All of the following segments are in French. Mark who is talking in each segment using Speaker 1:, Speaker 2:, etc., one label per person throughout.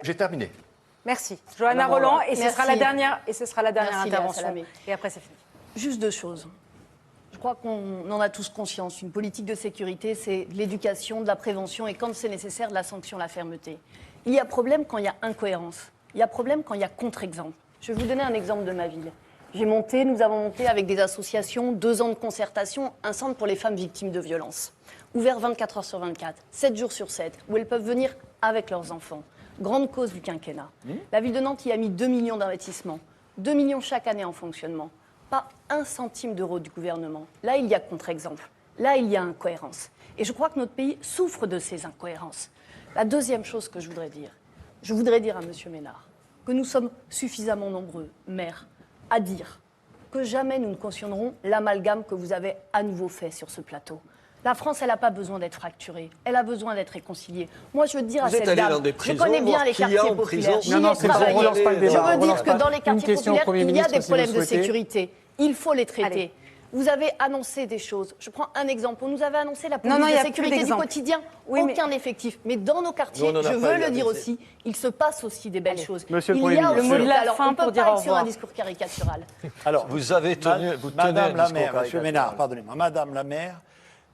Speaker 1: J'ai terminé.
Speaker 2: Merci. Johanna Roland, et ce sera la dernière, intervention. Et après, c'est fini.
Speaker 3: Juste deux choses. Je crois qu'on en a tous conscience. Une politique de sécurité, c'est de l'éducation, de la prévention et quand c'est nécessaire, de la sanction, la fermeté. Il y a problème quand il y a incohérence. Il y a problème quand il y a contre-exemple. Je vais vous donner un exemple de ma ville. Nous avons monté avec des associations 2 ans de concertation, un centre pour les femmes victimes de violences. Ouvert 24 heures sur 24, 7 jours sur 7, où elles peuvent venir avec leurs enfants. Grande cause du quinquennat. La ville de Nantes y a mis 2 millions d'investissements. 2 millions chaque année en fonctionnement. Pas 1 centime d'euro du gouvernement. Là, il y a contre-exemple. Là, il y a incohérence. Et je crois que notre pays souffre de ces incohérences. La deuxième chose que je voudrais dire à M. Ménard, que nous sommes suffisamment nombreux, maires, à dire que jamais nous ne cautionnerons l'amalgame que vous avez à nouveau fait sur ce plateau. La France, elle n'a pas besoin d'être fracturée. Elle a besoin d'être réconciliée. Moi, je veux dire à cette dame, je connais bien les quartiers populaires. J'y ai travaillé. Je veux dire que dans les quartiers populaires, il y a des problèmes de sécurité. Il faut les traiter.
Speaker 2: Allez.
Speaker 3: Vous avez annoncé des choses. Je prends un exemple. On nous avait annoncé la police de sécurité du quotidien. Aucun effectif. Mais dans nos quartiers, je veux le dire aussi, il se passe aussi des belles choses.
Speaker 4: Monsieur le
Speaker 3: Il
Speaker 4: Premier
Speaker 3: y a
Speaker 4: ministre.
Speaker 3: aussi
Speaker 2: Le mot de la
Speaker 3: alors,
Speaker 2: fin
Speaker 3: on ne
Speaker 2: pour
Speaker 3: peut
Speaker 2: dire
Speaker 3: pas
Speaker 2: au
Speaker 3: être sur un
Speaker 2: revoir.
Speaker 3: discours caricatural.
Speaker 5: Alors, vous tenez
Speaker 6: Madame
Speaker 5: un
Speaker 6: la
Speaker 5: discours
Speaker 6: maire, Monsieur
Speaker 5: caricatural.
Speaker 6: Ménard, pardonnez-moi, Madame la maire,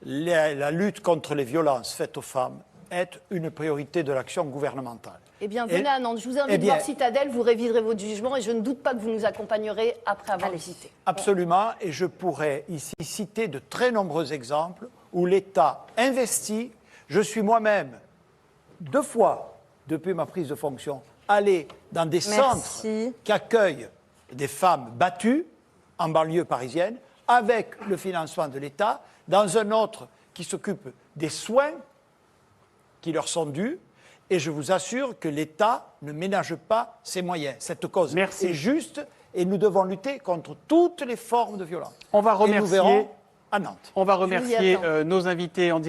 Speaker 6: la lutte contre les violences faites aux femmes est une priorité de l'action gouvernementale.
Speaker 3: Eh bien, venez à Nantes. Je vous invite voir Citadelle, vous réviserez votre jugement et je ne doute pas que vous nous accompagnerez après avoir visité.
Speaker 6: Absolument, et je pourrais ici citer de très nombreux exemples où l'État investit. Je suis moi-même 2 fois, depuis ma prise de fonction, allé dans des centres qui accueillent des femmes battues en banlieue parisienne, avec le financement de l'État, dans un autre qui s'occupe des soins qui leur sont dus. Et je vous assure que l'État ne ménage pas ses moyens. Cette cause est juste et nous devons lutter contre toutes les formes de violence.
Speaker 4: On va remercier,
Speaker 6: et nous verrons à Nantes.
Speaker 4: On va remercier nos invités en direct.